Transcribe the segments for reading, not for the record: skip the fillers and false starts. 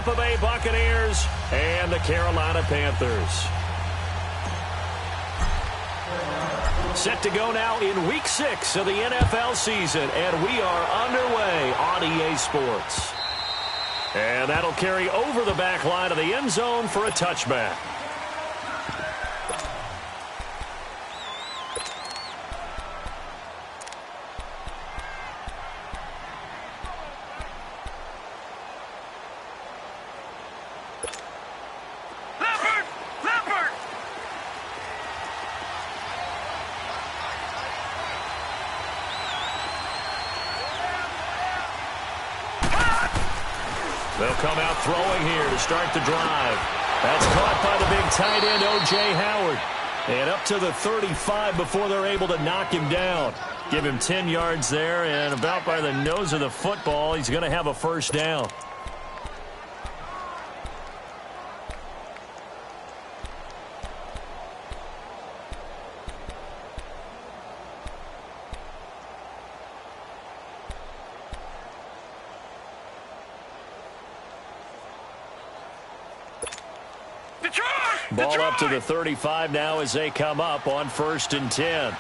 Tampa Bay Buccaneers and the Carolina Panthers. Set to go now in Week 6 of the NFL season, and we are underway on EA Sports. And that'll carry over the back line of the end zone for a touchback. They'll come out throwing here to start the drive. That's caught by the big tight end, O.J. Howard. And up to the 35 before they're able to knock him down. Give him 10 yards there, and about by the nose of the football, he's going to have a first down. Ball up to the 35 now as they come up on 1st and 10.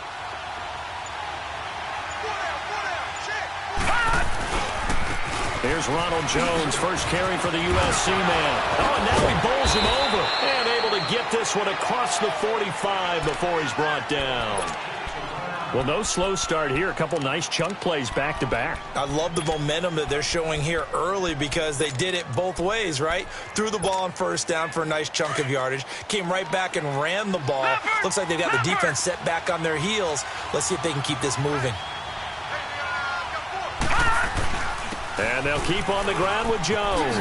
Here's Ronald Jones, first carry for the USC man. Oh, and now he bowls him over. And able to get this one across the 45 before he's brought down. Well, no slow start here. A couple nice chunk plays back-to-back. I love the momentum that they're showing here early because they did it both ways, right? Threw the ball on 1st down for a nice chunk of yardage. Came right back and ran the ball. Looks like they've got the defense set back on their heels. Let's see if they can keep this moving. And they'll keep on the ground with Jones.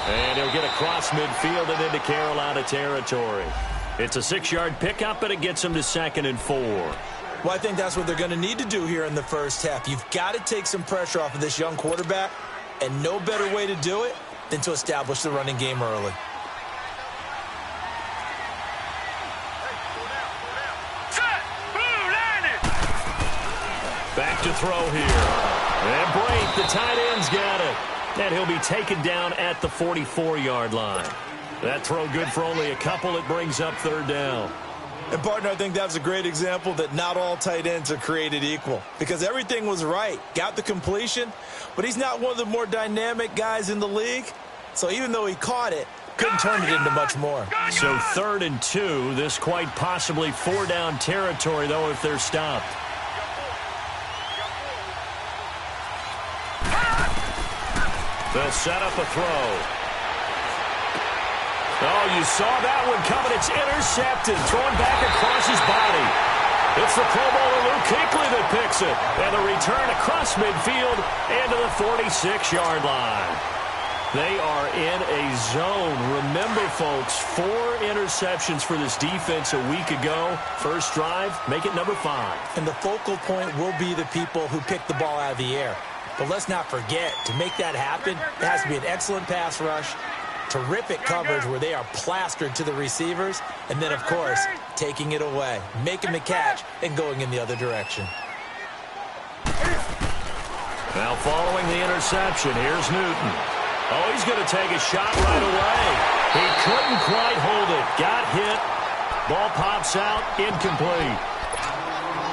And he'll get across midfield and into Carolina territory. It's a 6-yard pickup, but it gets them to 2nd and 4. Well, I think that's what they're going to need to do here in the first half. You've got to take some pressure off of this young quarterback, and no better way to do it than to establish the running game early. Back to throw here. And Brate, the tight end's got it. And he'll be taken down at the 44-yard line. That throw good for only a couple. It brings up 3rd down. And, partner, I think that's a great example that not all tight ends are created equal because everything was right. Got the completion, but he's not one of the more dynamic guys in the league. So even though he caught it, couldn't turn it into much more. So 3rd and 2, this quite possibly 4-down territory, though, if they're stopped. They'll set up a throw. Oh, you saw that one coming. It's intercepted. Thrown back across his body. It's the Pro Bowler Luke Kuechly that picks it. And the return across midfield into the 46-yard line. They are in a zone. Remember, folks, 4 interceptions for this defense a week ago. First drive, make it number 5. And the focal point will be the people who pick the ball out of the air. But let's not forget, to make that happen, it has to be an excellent pass rush, terrific coverage where they are plastered to the receivers, and then, of course, taking it away, making the catch, and going in the other direction. Now following the interception, here's Newton. Oh, he's going to take a shot right away. He couldn't quite hold it. Got hit. Ball pops out, incomplete.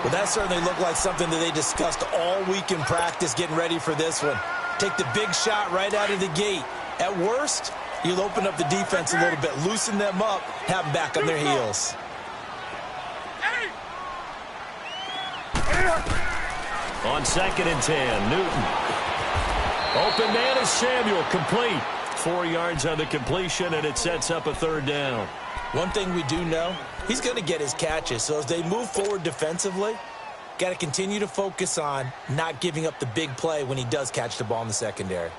Well, that certainly looked like something that they discussed all week in practice getting ready for this one. Take the big shot right out of the gate. At worst, you'll open up the defense a little bit, loosen them up, have them back on their heels. On 2nd and 10, Newton. Open man is Samuel, complete. 4 yards on the completion, and it sets up a 3rd down. One thing we do know, he's going to get his catches. So as they move forward defensively, got to continue to focus on not giving up the big play when he does catch the ball in the secondary.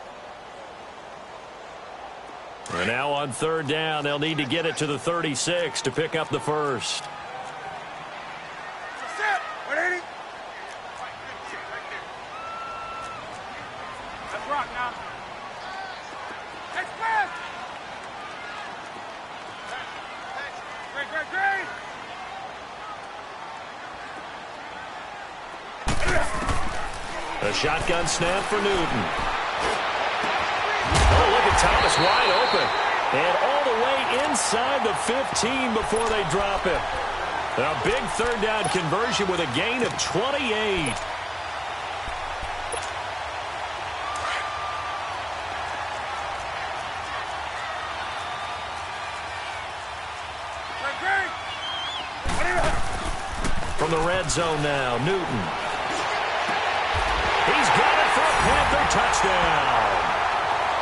And now on 3rd down, they'll need to get it to the 36 to pick up the first. Let's rock now. Great. A shotgun snap for Newton. Oh, look at Thomas wide open. And all the way inside the 15 before they drop it. A big third down conversion with a gain of 28. From the red zone now, Newton. He's got it for a Panther touchdown.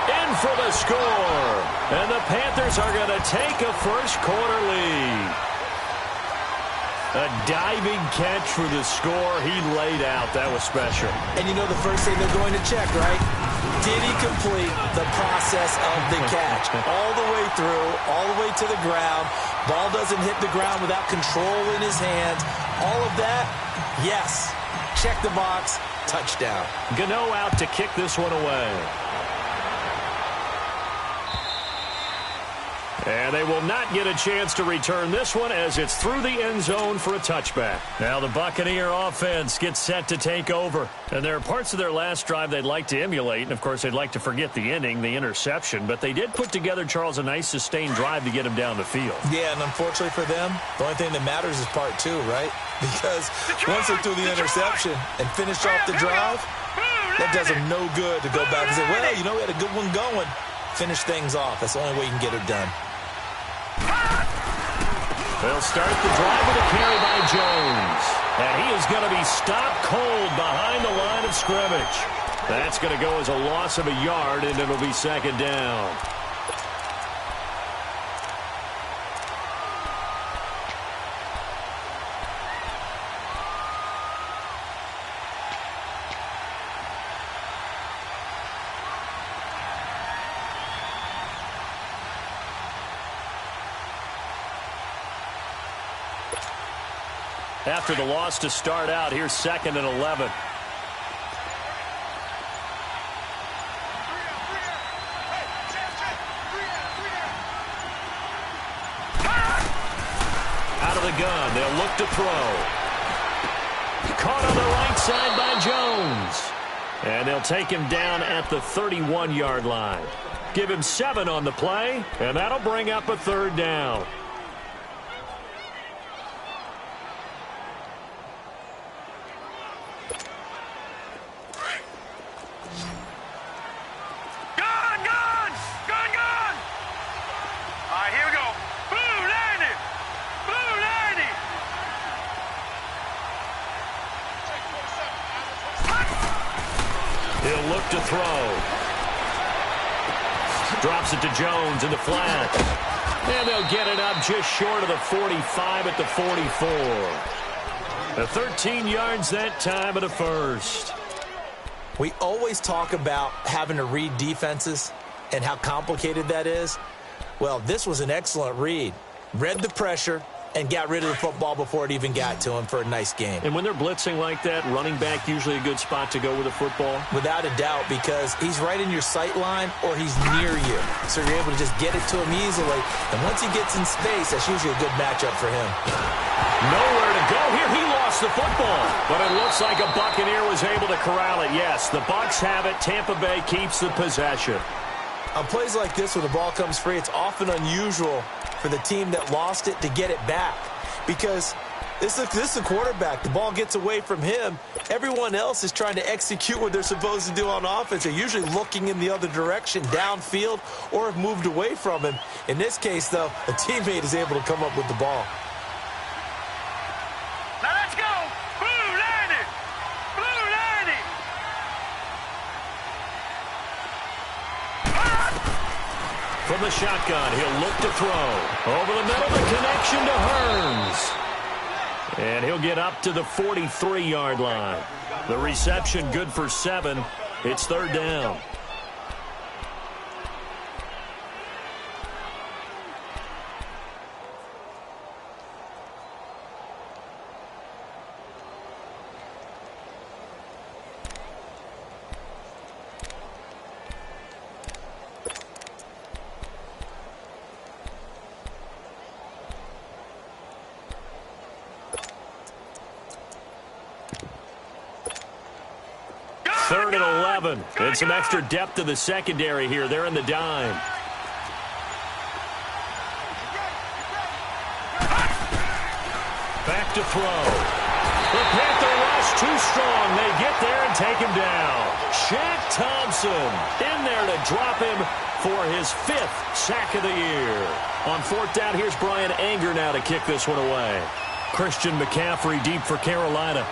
In for the score. And the Panthers are going to take a first-quarter lead. A diving catch for the score. He laid out. That was special. And you know the first thing they're going to check, right? Did he complete the process of the catch? All the way through, all the way to the ground. Ball doesn't hit the ground without control in his hands. All of that, yes. Check the box. Touchdown. Gano out to kick this one away. And they will not get a chance to return this one as it's through the end zone for a touchback. Now the Buccaneer offense gets set to take over. And there are parts of their last drive they'd like to emulate. And, of course, they'd like to forget the ending, the interception. But they did put together, Charles, a nice sustained drive to get him down the field. Yeah, and unfortunately for them, the only thing that matters is part two, right? Because once they threw the interception and finished off the drive, that does them no good to go back and say, well, you know, we had a good one going. Finish things off. That's the only way you can get it done. They'll start the drive with a carry by Jones. And he is going to be stopped cold behind the line of scrimmage. That's going to go as a loss of a yard, and it'll be second down. After the loss to start out, here's 2nd and 11. Out of the gun, they'll look to throw. Caught on the right side by Jones. And they'll take him down at the 31-yard line. Give him 7 on the play, and that'll bring up a third down. He'll look to throw. Drops it to Jones in the flat. And they'll get it up just short of the 45 at the 44. The 13 yards that time at a first. We always talk about having to read defenses and how complicated that is. Well, this was an excellent read. Read the pressure and got rid of the football before it even got to him for a nice game. And when they're blitzing like that, running back usually a good spot to go with the football? Without a doubt, because he's right in your sight line or he's near you. So you're able to just get it to him easily. And once he gets in space, that's usually a good matchup for him. Nowhere to go here. He lost the football. But it looks like a Buccaneer was able to corral it. Yes, the Bucs have it. Tampa Bay keeps the possession. On plays like this where the ball comes free, it's often unusual for the team that lost it to get it back. Because this is a quarterback. The ball gets away from him. Everyone else is trying to execute what they're supposed to do on offense. They're usually looking in the other direction, downfield, or have moved away from him. In this case, though, a teammate is able to come up with the ball. Now let's go! Blue Landy! Blue Landy! From the shotgun, he'll look to throw. Over the middle, the connection to Hearns. And he'll get up to the 43-yard line. The reception good for 7. It's third down. 3rd and 11. And some extra depth to the secondary here. They're in the dime. Back to throw. The Panther rush too strong. They get there and take him down. Shaq Thompson in there to drop him for his 5th sack of the year. On 4th down, here's Brian Anger now to kick this one away. Christian McCaffrey deep for Carolina.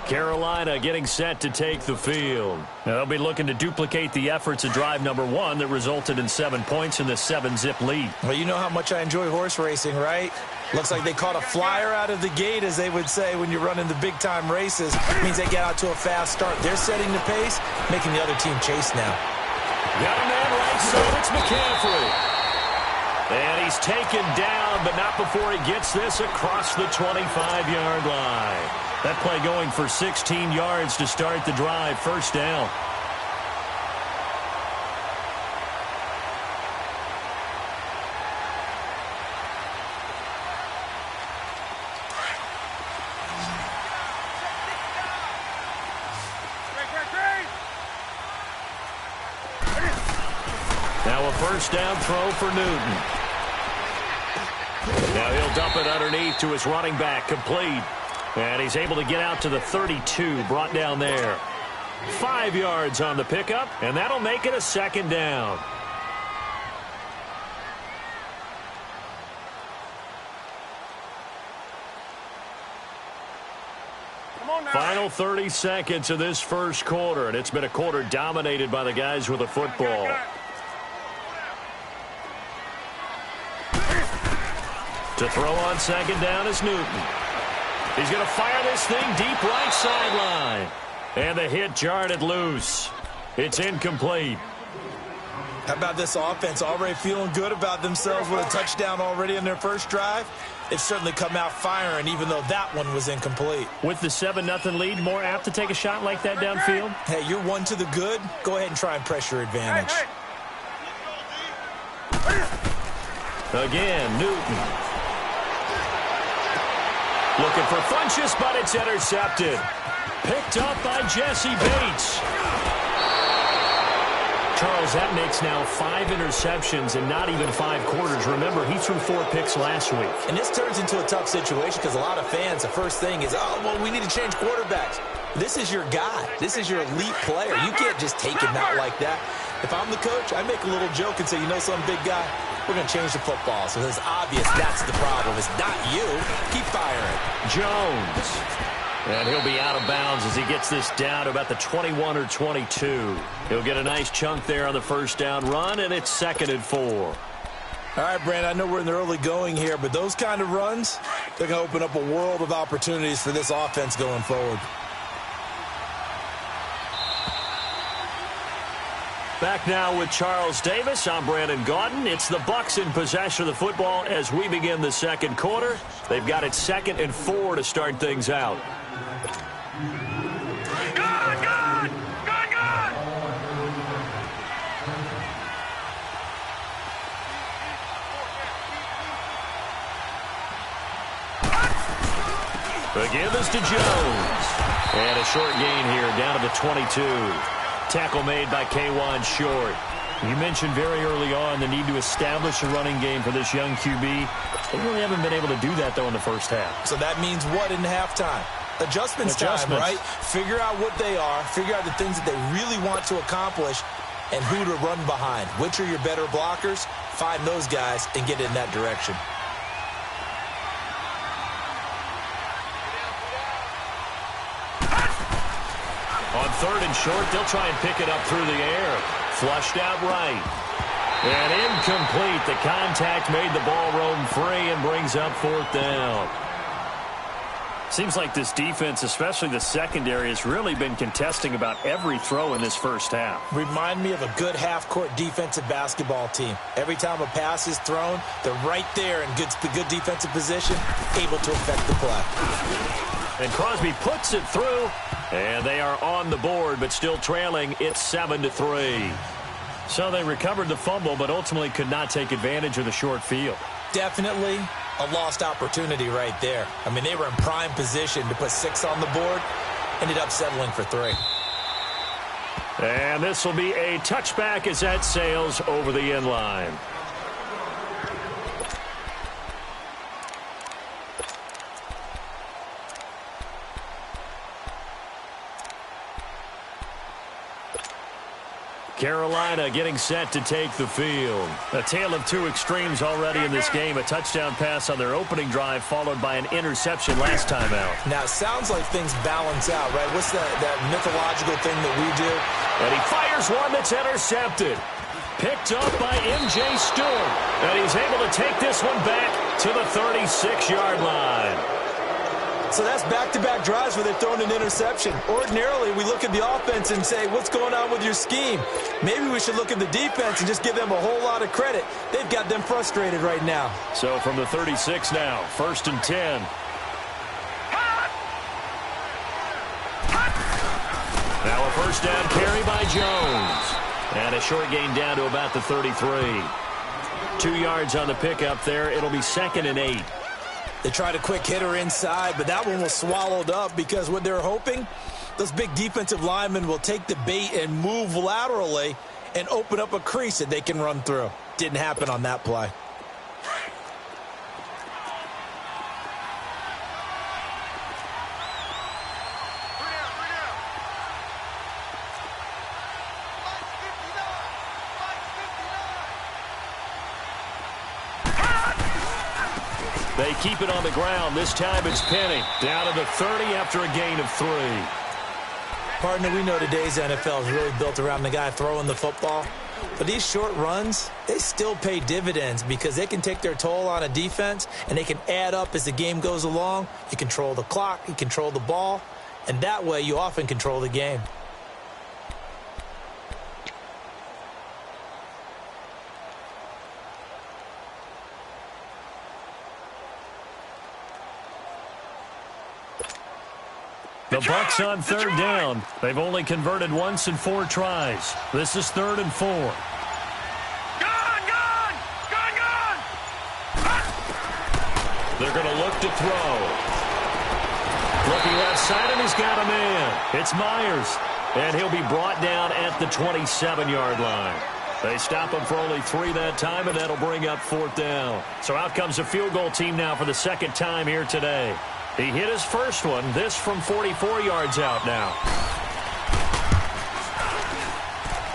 Carolina getting set to take the field. Now they'll be looking to duplicate the efforts of drive number 1 that resulted in 7 points in the 7-zip lead. Well, you know how much I enjoy horse racing, right? Looks like they caught a flyer out of the gate, as they would say when you're running the big-time races. It means they get out to a fast start. They're setting the pace, making the other team chase now. Got a man right side. It's McCaffrey. And he's taken down, but not before he gets this across the 25-yard line. That play going for 16 yards to start the drive. 1st down. Now a 1st down throw for Newton. Now he'll dump it underneath to his running back. Complete. And he's able to get out to the 32, brought down there. 5 yards on the pickup, and that'll make it a 2nd down. Final 30 seconds of this 1st quarter, and it's been a quarter dominated by the guys with the football. To throw on 2nd down is Newton. He's going to fire this thing deep right sideline. And the hit jarred it loose. It's incomplete. How about this offense already feeling good about themselves with a touchdown already in their 1st drive? They've certainly come out firing, even though that one was incomplete. With the 7-0 lead, more apt to take a shot like that downfield? Hey, you're 1 to the good. Go ahead and try and press your advantage. Again, Newton. Looking for Funchess, but it's intercepted. Picked up by Jesse Bates. Charles, that makes now 5 interceptions in not even 5 quarters. Remember, he threw 4 picks last week. And this turns into a tough situation because a lot of fans, the first thing is, oh, well, we need to change quarterbacks. This is your guy. This is your elite player. You can't just take him out like that. If I'm the coach, I make a little joke and say, you know, some big guy, we're going to change the football. So it's obvious that's the problem. It's not you. Keep firing. Jones. And he'll be out of bounds as he gets this down to about the 21 or 22. He'll get a nice chunk there on the 1st down run, and it's 2nd and 4. All right, Brandon, I know we're in the early going here, but those kind of runs, they're going to open up a world of opportunities for this offense going forward. Back now with Charles Davis. I'm Brandon Gaudin. It's the Bucs in possession of the football as we begin the 2nd quarter. They've got it 2nd and 4 to start things out. Good! Again, this to Jones. And a short gain here down to the 22. Tackle made by K'Wan Short. You mentioned very early on the need to establish a running game for this young QB. They really haven't been able to do that, though, in the 1st half. So that means what in halftime? Adjustments time, right? Figure out what they are. Figure out the things that they really want to accomplish and who to run behind. Which are your better blockers? Find those guys and get in that direction. On 3rd and short, they'll try and pick it up through the air. Flushed out right. And incomplete. The contact made the ball roam free and brings up 4th down. Seems like this defense, especially the secondary, has really been contesting about every throw in this 1st half. Remind me of a good half-court defensive basketball team. Every time a pass is thrown, they're right there in good defensive position, able to affect the play. And Crosby puts it through, and they are on the board, but still trailing. It's 7-3. So they recovered the fumble, but ultimately could not take advantage of the short field. Definitely a lost opportunity right there. I mean, they were in prime position to put 6 on the board, ended up settling for 3. And this will be a touchback as that sails over the end line. Carolina getting set to take the field. A tale of two extremes already in this game. A touchdown pass on their opening drive followed by an interception last time out. Now, it sounds like things balance out, right? What's that mythological thing that we do? And he fires one that's intercepted. Picked up by M.J. Stewart. And he's able to take this one back to the 36-yard line. So that's back-to-back drives where they've thrown an interception. Ordinarily, we look at the offense and say, what's going on with your scheme? Maybe we should look at the defense and just give them a whole lot of credit. They've got them frustrated right now. So from the 36 now, 1st and 10. Now a first down carry by Jones. And a short gain down to about the 33. 2 yards on the pickup there. It'll be 2nd and 8. They tried a quick hitter inside, but that one was swallowed up because what they're hoping, those big defensive linemen will take the bait and move laterally and open up a crease that they can run through. Didn't happen on that play. They keep it on the ground. This time it's Penny. Down to the 30 after a gain of 3. Partner, we know today's NFL is really built around the guy throwing the football. But these short runs, they still pay dividends because they can take their toll on a defense and they can add up as the game goes along. You control the clock, you control the ball, and that way you often control the game. The Bucs on 3rd down. They've only converted once in 4 tries. This is 3rd and 4. Gone! They're going to look to throw. Looking left side, and he's got a man. It's Myers, and he'll be brought down at the 27-yard line. They stop him for only 3 that time, and that'll bring up 4th down. So out comes a field goal team now for the 2nd time here today. He hit his first one, this from 44 yards out now.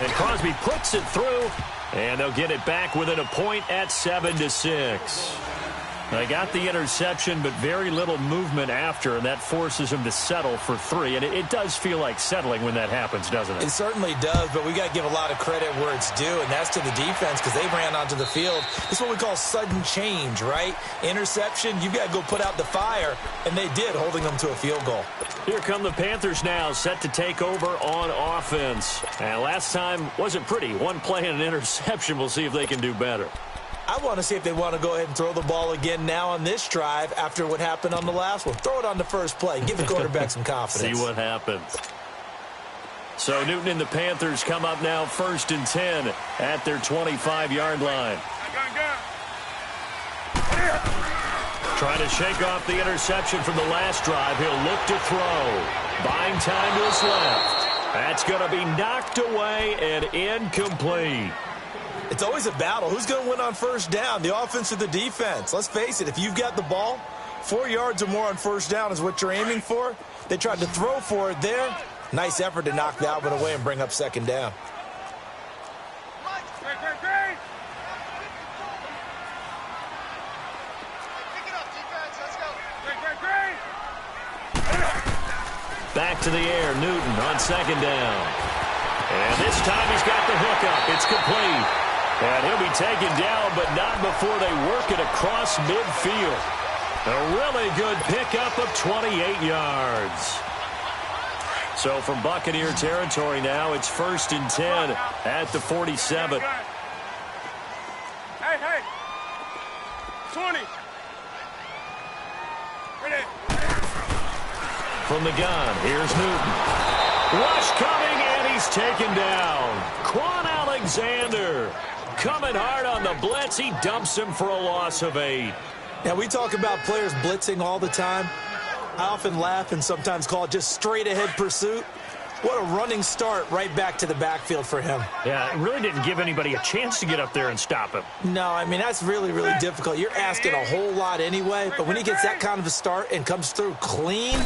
And Crosby puts it through, and they'll get it back within a point at 7-6. They got the interception, but very little movement after, and that forces him to settle for 3. And it does feel like settling when that happens, doesn't it? It certainly does, but we got to give a lot of credit where it's due, and that's to the defense because they ran onto the field. It's what we call sudden change, right? Interception, you've got to go put out the fire, and they did, holding them to a field goal. Here come the Panthers now, set to take over on offense. And last time wasn't pretty. One play and an interception. We'll see if they can do better. I want to see if they want to go ahead and throw the ball again now on this drive after what happened on the last one. Throw it on the first play. Give the quarterback some confidence. See what happens. So Newton and the Panthers come up now 1st and 10 at their 25-yard line. Trying to shake off the interception from the last drive. He'll look to throw. Buying time to his left. That's going to be knocked away and incomplete. It's always a battle. Who's going to win on 1st down, the offense or the defense? Let's face it, if you've got the ball, 4 yards or more on 1st down is what you're aiming for. They tried to throw for it there. Nice effort to knock that one away and bring up 2nd down. Back to the air, Newton on 2nd down. And this time he's got the hookup. It's complete. And he'll be taken down, but not before they work it across midfield. A really good pickup of 28 yards. So from Buccaneer territory now, it's 1st and 10 at the 47. Hey. 20. Ready. From the gun, here's Newton. Rush coming, and he's taken down. Quan Alexander coming hard on the blitz. He dumps him for a loss of 8. Now, we talk about players blitzing all the time. I often laugh and sometimes call it just straight-ahead pursuit. What a running start right back to the backfield for him. Yeah, it really didn't give anybody a chance to get up there and stop him. No, I mean, that's really, really difficult. You're asking a whole lot anyway, but when he gets that kind of a start and comes through clean,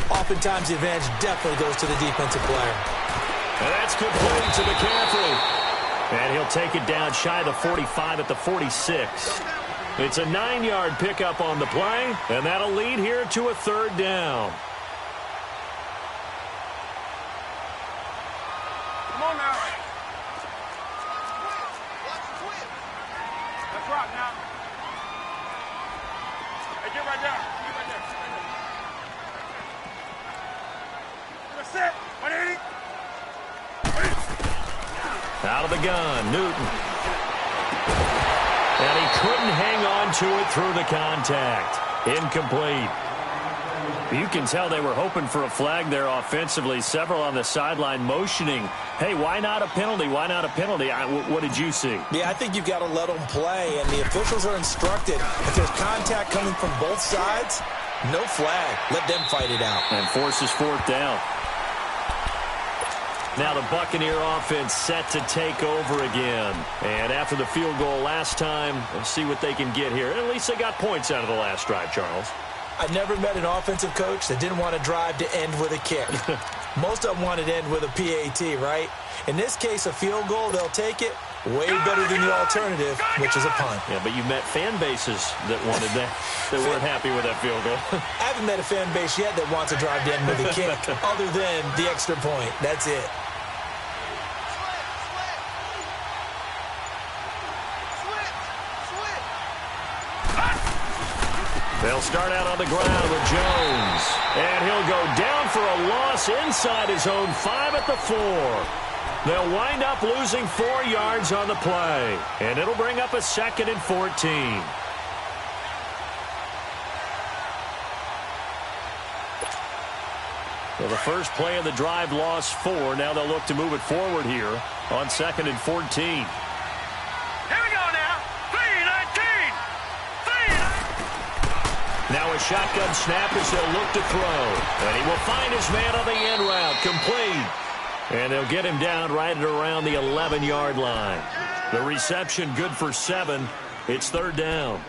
oftentimes the advantage definitely goes to the defensive player. And that's complete to McCaffrey. And he'll take it down shy of the 45 at the 46. It's a 9-yard pickup on the play, and that'll lead here to a 3rd down. Come on now. Let's rock now. Hey, get right there. Get right there. That's it. 180. Out of the gun, Newton. And he couldn't hang on to it through the contact. Incomplete. You can tell they were hoping for a flag there offensively. Several on the sideline motioning, hey, why not a penalty? Why not a penalty? What did you see? Yeah, I think you've got to let them play, and the officials are instructed. If there's contact coming from both sides, no flag. Let them fight it out. And forces 4th down. Now the Buccaneer offense set to take over again. And after the field goal last time, let's see what they can get here. At least they got points out of the last drive, Charles. I've never met an offensive coach that didn't want to drive to end with a kick. Most of them wanted to end with a PAT, right? In this case, a field goal, they'll take it. Way better than the alternative, which is a punt. Yeah, but you met fan bases that wanted that, that weren't happy with that field goal. I haven't met a fan base yet that wants to drive to end with a kick, other than the extra point. That's it. They'll start out on the ground with Jones. And he'll go down for a loss inside his own 5 at the 4. They'll wind up losing 4 yards on the play. And it'll bring up a 2nd and 14. Well, the first play of the drive lost 4. Now they'll look to move it forward here on 2nd and 14. Now a shotgun snap as they'll look to throw. And he will find his man on the end route. Complete. And they'll get him down right at around the 11-yard line. The reception good for 7. It's 3rd down.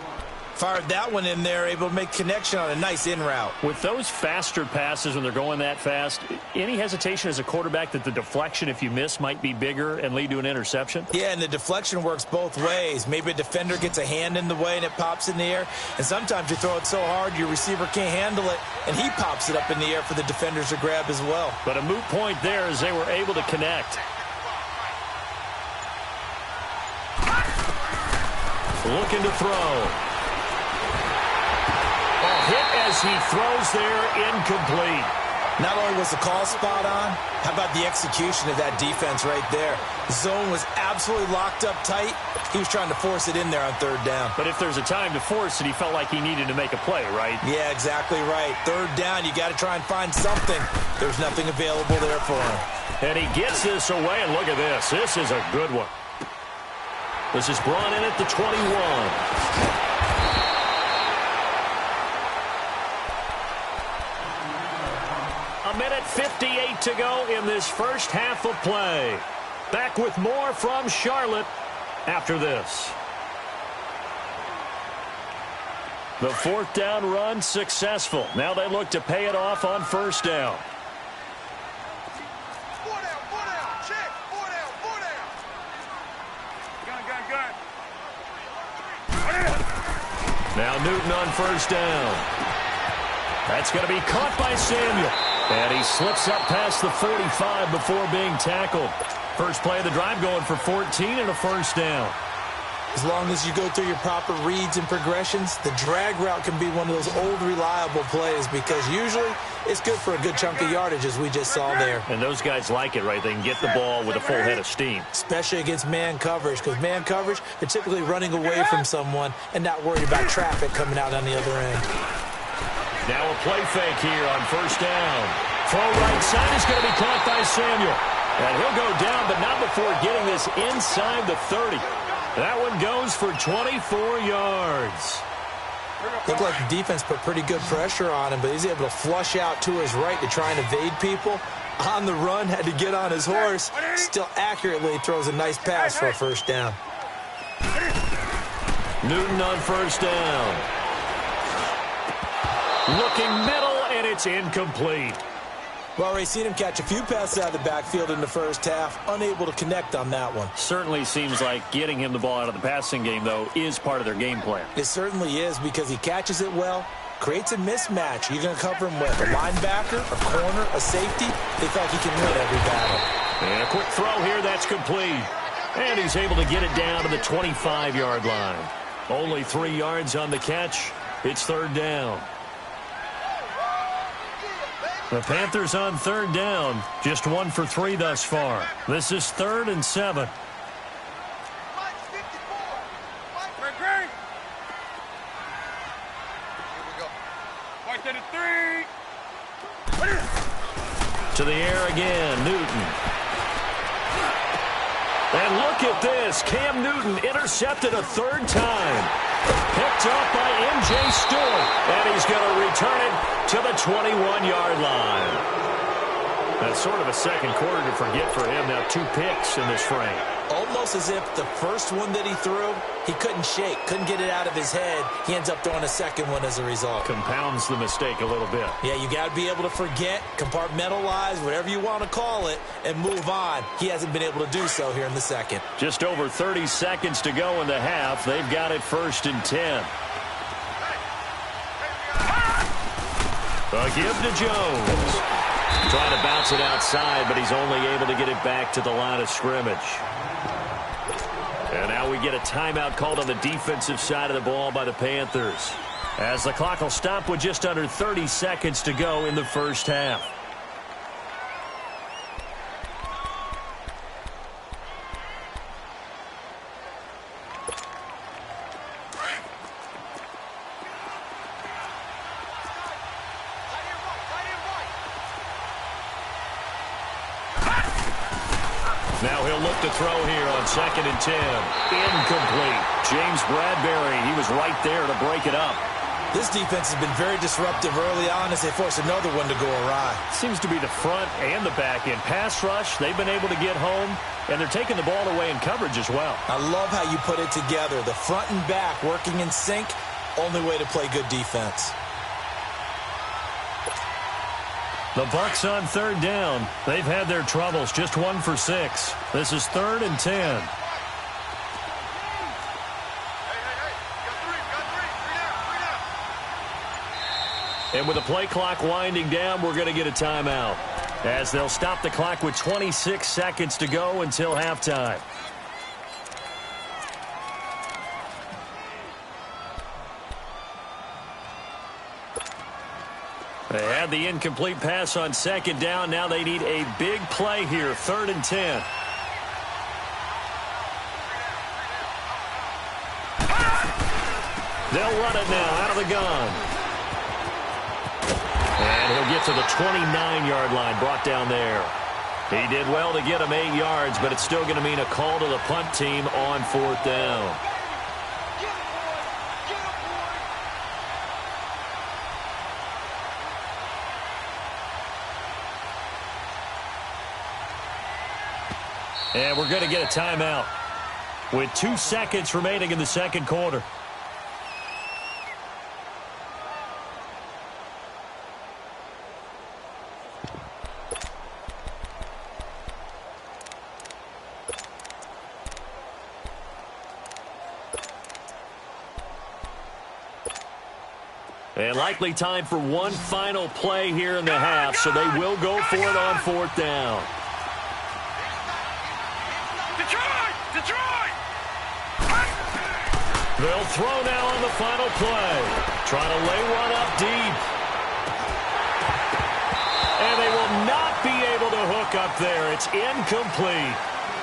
Fired that one in there, able to make connection on a nice in route. With those faster passes when they're going that fast, any hesitation as a quarterback that the deflection, if you miss, might be bigger and lead to an interception? Yeah, and the deflection works both ways. Maybe a defender gets a hand in the way and it pops in the air. And sometimes you throw it so hard your receiver can't handle it, and he pops it up in the air for the defenders to grab as well. But a moot point there as they were able to connect. Looking to throw. Hit as he throws there, incomplete. Not only was the call spot on, how about the execution of that defense right there? The zone was absolutely locked up tight. He was trying to force it in there on 3rd down. But if there's a time to force it, he felt like he needed to make a play, right? Yeah, exactly right. 3rd down, you got to try and find something. There's nothing available there for him. And he gets this away, and look at this. This is a good one. This is brought in at the 21. A minute 58 to go in this first half of play. Back with more from Charlotte after this. The 4th down run successful. Now they look to pay it off on 1st down. 4 down, 4 down. Check. 4 down, 4 down. Gun. Now Newton on 1st down. That's going to be caught by Samuel. And he slips up past the 45 before being tackled. First play of the drive going for 14 and a 1st down. As long as you go through your proper reads and progressions, the drag route can be one of those old reliable plays because usually it's good for a good chunk of yardage as we just saw there. And those guys like it, right? They can get the ball with a full head of steam. Especially against man coverage because man coverage, they're typically running away from someone and not worried about traffic coming out on the other end. Now a play fake here on 1st down. Throw right side is going to be caught by Samuel. And he'll go down, but not before getting this inside the 30. That one goes for 24 yards. Looked like the defense put pretty good pressure on him, but he's able to flush out to his right to try and evade people. On the run, had to get on his horse. Still accurately throws a nice pass for a first down. Newton on first down. Looking middle, and it's incomplete. Well, already seen him catch a few passes out of the backfield in the first half. Unable to connect on that one. Certainly seems like getting him the ball out of the passing game, though, is part of their game plan. It certainly is because he catches it well, creates a mismatch. You're going to cover him with a linebacker, a corner, a safety. They feel like he can win every battle. And a quick throw here, that's complete. And he's able to get it down to the 25-yard line. Only 3 yards on the catch. It's third down. The Panthers on third down, just 1 for 3 thus far. This is 3rd and 7. To the air again, Newton. And look at this. Cam Newton intercepted a 3rd time. Picked up by M.J. Stewart. And he's going to return it to the 21-yard line. That's sort of a second quarter to forget for him. Now 2 picks in this frame. Almost as if the first one that he threw, he couldn't shake, couldn't get it out of his head. He ends up throwing a second one as a result. Compounds the mistake a little bit. Yeah, you got to be able to forget, compartmentalize, whatever you want to call it, and move on. He hasn't been able to do so here in the second. Just over 30 seconds to go in the half. They've got it 1st and 10. A give to Jones. Trying to bounce it outside, but he's only able to get it back to the line of scrimmage. And now we get a timeout called on the defensive side of the ball by the Panthers, as the clock will stop with just under 30 seconds to go in the first half. Now he'll look to throw here on 2nd and 10. Incomplete. James Bradbury, he was right there to break it up. This defense has been very disruptive early on as they force another one to go awry. Seems to be the front and the back end. Pass rush, they've been able to get home, and they're taking the ball away in coverage as well. I love how you put it together. The front and back working in sync, only way to play good defense. The Bucs on third down. They've had their troubles, just 1 for 6. This is 3rd and 10. And with the play clock winding down, we're going to get a timeout, as they'll stop the clock with 26 seconds to go until halftime. They had the incomplete pass on 2nd down. Now they need a big play here, 3rd and 10. They'll run it now out of the gun. And he'll get to the 29-yard line, brought down there. He did well to get him 8 yards, but it's still going to mean a call to the punt team on 4th down. And we're going to get a timeout with 2 seconds remaining in the second quarter. And likely time for one final play here in the half, so they will go for it on 4th down. Detroit! They'll throw now on the final play. Trying to lay one up deep. And they will not be able to hook up there. It's incomplete.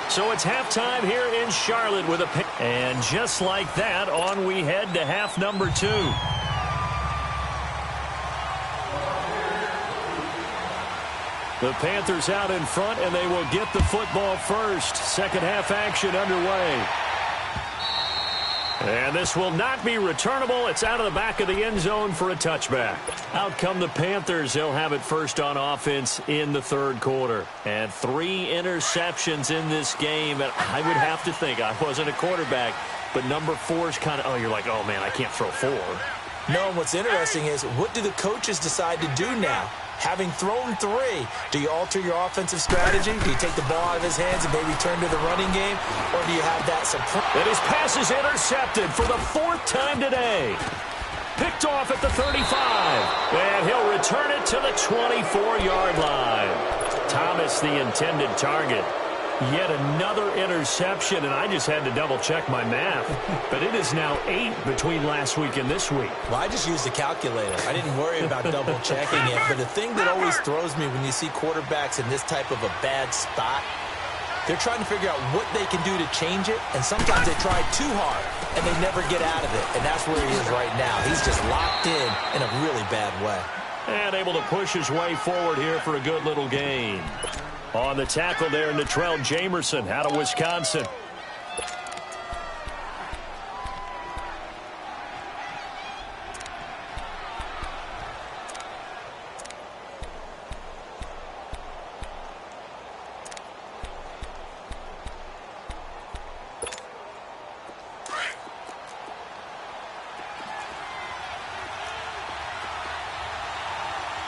So it's halftime here in Charlotte with a pick. And just like that, on we head to half number 2. The Panthers out in front, and they will get the football first. Second half action underway. And this will not be returnable. It's out of the back of the end zone for a touchback. Out come the Panthers. They'll have it first on offense in the third quarter. And 3 interceptions in this game. And I would have to think, I wasn't a quarterback, but number 4 is kind of, oh, you're like, oh, man, I can't throw 4. No, and what's interesting is, what do the coaches decide to do now? Having thrown 3, do you alter your offensive strategy? Do you take the ball out of his hands and maybe turn to the running game? Or do you have that surprise? And his pass is intercepted for the 4th time today. Picked off at the 35. And he'll return it to the 24-yard line. Thomas, the intended target. Yet another interception, and I just had to double-check my math. But it is now 8 between last week and this week. Well, I just used a calculator. I didn't worry about double-checking it. But the thing that always throws me when you see quarterbacks in this type of a bad spot, they're trying to figure out what they can do to change it, and sometimes they try too hard, and they never get out of it. And that's where he is right now. He's just locked in a really bad way. And able to push his way forward here for a good little gain. On the tackle there, Natrell Jamerson out of Wisconsin.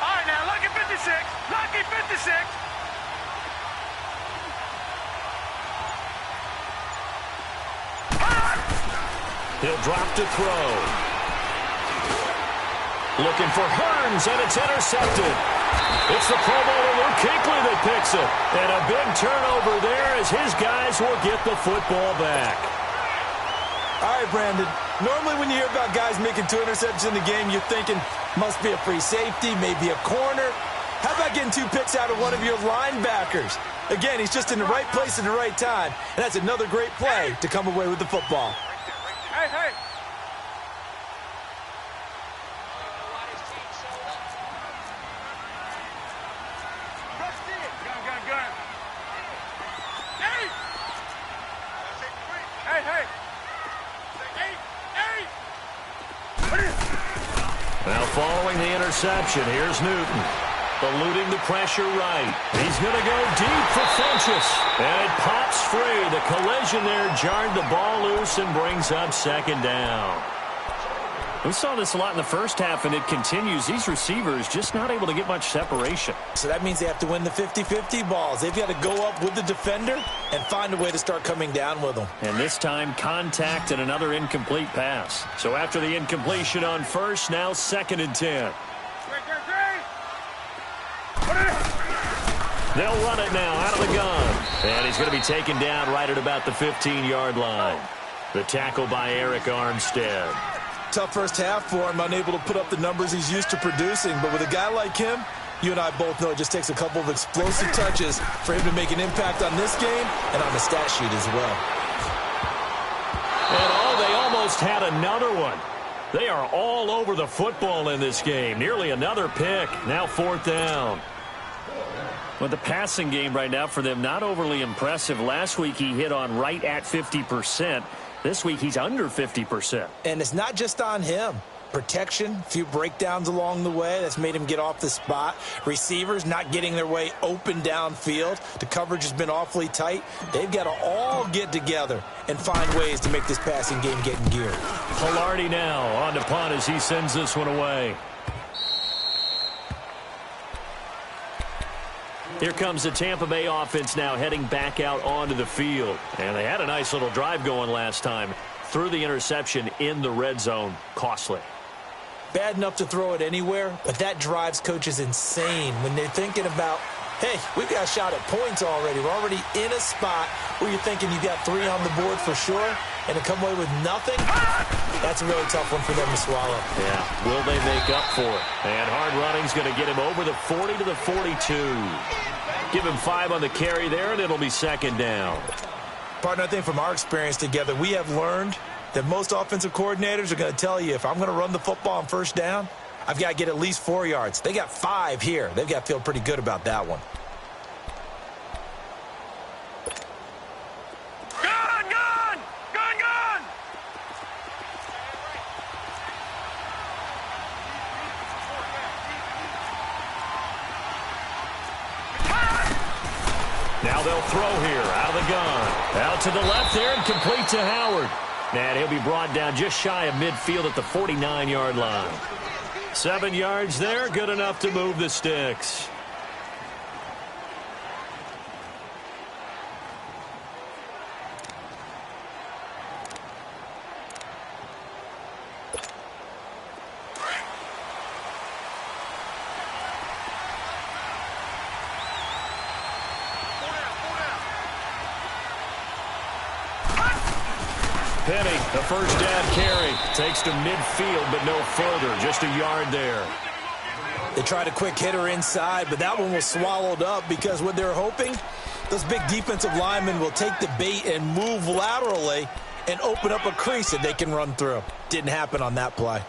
All right, now, lucky 56. Lucky 56. He'll drop to throw. Looking for Hearns, and it's intercepted. It's the Pro Bowler Luke Kuechly that picks it. And a big turnover there as his guys will get the football back. All right, Brandon. Normally when you hear about guys making 2 interceptions in the game, you're thinking must be a free safety, maybe a corner. How about getting 2 picks out of one of your linebackers? Again, he's just in the right place at the right time. And that's another great play to come away with the football. Hey, hey. Gun. Hey! Hey! Now following the interception, here's Newton. Eluding the pressure right. He's going to go deep for Funchess. And it pops free. The collision there jarred the ball loose and brings up second down. We saw this a lot in the first half, and it continues. These receivers just not able to get much separation. So that means they have to win the 50-50 balls. They've got to go up with the defender and find a way to start coming down with them. And this time, contact and another incomplete pass. So after the incompletion on first, now 2nd and 10. They'll run it now out of the gun. And he's going to be taken down right at about the 15-yard line. The tackle by Eric Armstead. Tough first half for him, unable to put up the numbers he's used to producing. But with a guy like him, you and I both know it just takes a couple of explosive touches for him to make an impact on this game and on the stat sheet as well. And they almost had another one. They are all over the football in this game. Nearly another pick. Now 4th down. But the passing game right now for them, not overly impressive. Last week he hit on right at 50%. This week he's under 50%. And it's not just on him. Protection, a few breakdowns along the way. That's made him get off the spot. Receivers not getting their way open downfield. The coverage has been awfully tight. They've got to all get together and find ways to make this passing game get in gear. Pilardi now on to punt as he sends this one away. Here comes the Tampa Bay offense now heading back out onto the field. And they had a nice little drive going last time. Threw the interception in the red zone. Costly. Bad enough to throw it anywhere, but that drives coaches insane when they're thinking about, hey, we've got a shot at points already. We're already in a spot where you're thinking you've got 3 on the board for sure, and to come away with nothing, that's a really tough one for them to swallow. Yeah, will they make up for it? And hard running's going to get him over the 40 to the 42. Give him 5 on the carry there, and it'll be 2nd down. Partner, I think from our experience together, we have learned that most offensive coordinators are going to tell you, if I'm going to run the football on 1st down, I've got to get at least 4 yards. They got 5 here. They've got to feel pretty good about that one. Now they'll throw here out of the gun. Out to the left there and complete to Howard. And he'll be brought down just shy of midfield at the 49-yard line. 7 yards there, good enough to move the sticks. Penny, the first down carry, takes to midfield, but no further, just a yard there. They tried a quick hitter inside, but that one was swallowed up because what they're hoping, those big defensive linemen will take the bait and move laterally and open up a crease that they can run through. Didn't happen on that play.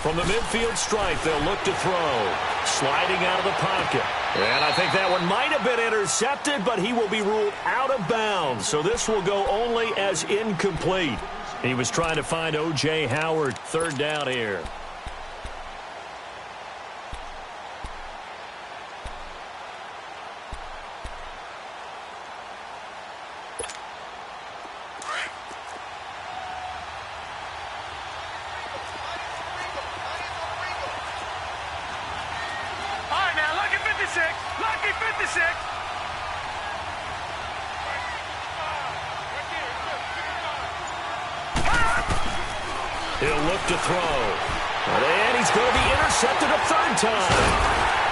From the midfield stripe, they'll look to throw. Sliding out of the pocket. And I think that one might have been intercepted, but he will be ruled out of bounds. So this will go only as incomplete. He was trying to find O.J. Howard. Third down here. Lucky 56. He'll look to throw. And he's going to be intercepted a third time.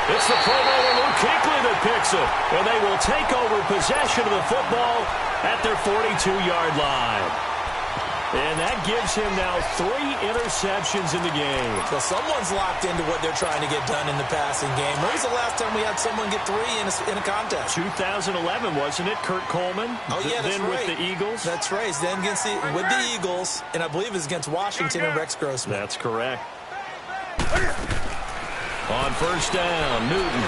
It's the Pro Bowler Luke Kuechly that picks it. And they will take over possession of the football at their 42-yard line. And that gives him now 3 interceptions in the game. So someone's locked into what they're trying to get done in the passing game. When was the last time we had someone get 3 in a contest? 2011, wasn't it? Kurt Coleman. Oh, yeah, that's then right. With the Eagles. That's right. Then with the Eagles, and I believe it's against Washington and Rex Grossman. That's correct. On first down, Newton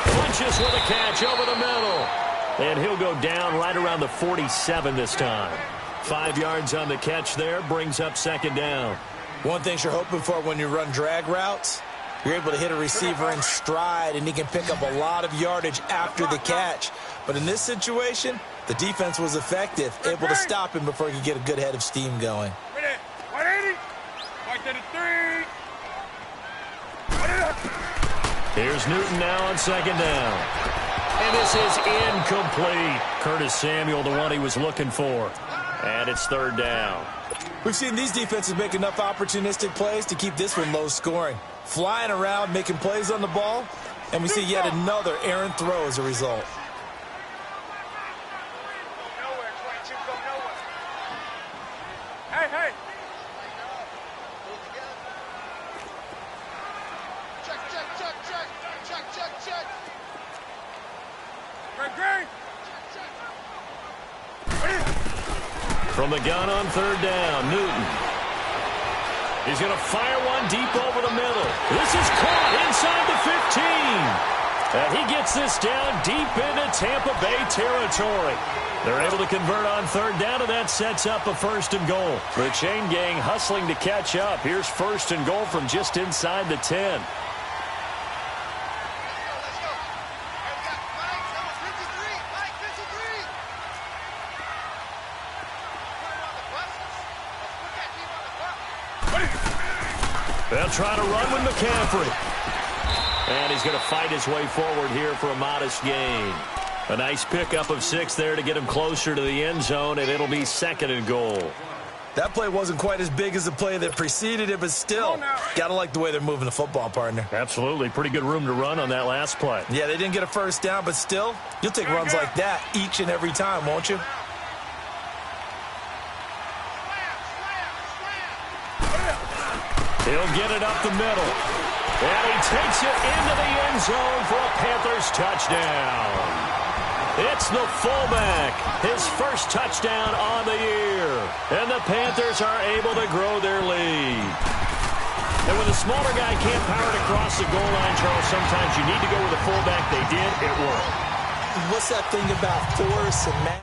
punches with a catch over the middle. And he'll go down right around the 47 this time. 5 yards on the catch there, brings up second down. One thing you're hoping for when you run drag routes, you're able to hit a receiver in stride, and he can pick up a lot of yardage after the catch. But in this situation, the defense was effective, able to stop him before he could get a good head of steam going. 180. 133. Here's Newton now on second down. And this is incomplete. Curtis Samuel, the one he was looking for. And it's third down. We've seen these defenses make enough opportunistic plays to keep this one low scoring. Flying around, making plays on the ball, and we see yet another errant throw as a result. Nowhere, 22, go nowhere. Hey. Check. Green. From the gun on third down, Newton. He's going to fire one deep over the middle. This is caught inside the 15. And he gets this down deep into Tampa Bay territory. They're able to convert on third down, and that sets up a first and goal. The chain gang hustling to catch up. Here's first and goal from just inside the 10. They'll try to run with McCaffrey. And he's going to fight his way forward here for a modest gain. A nice pickup of 6 there to get him closer to the end zone, and it'll be second and goal. That play wasn't quite as big as the play that preceded it, but still, got to like the way they're moving the football, partner. Absolutely. Pretty good room to run on that last play. Yeah, they didn't get a first down, but still, you'll take runs like that each and every time, won't you? He'll get it up the middle. And he takes it into the end zone for a Panthers touchdown. It's the fullback, his first touchdown on the year. And the Panthers are able to grow their lead. And when the smaller guy can't power it across the goal line, Charles, sometimes you need to go with a fullback. They did. It worked. What's that thing about force and mass?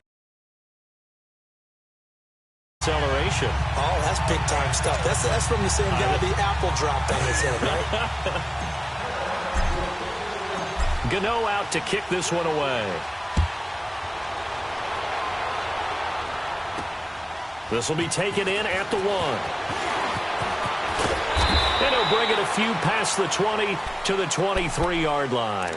Acceleration. Oh, that's big-time stuff. That's from the same guy the apple dropped on his head, right? Gano out to kick this one away. This will be taken in at the 1. And he'll bring it a few past the 20 to the 23-yard line.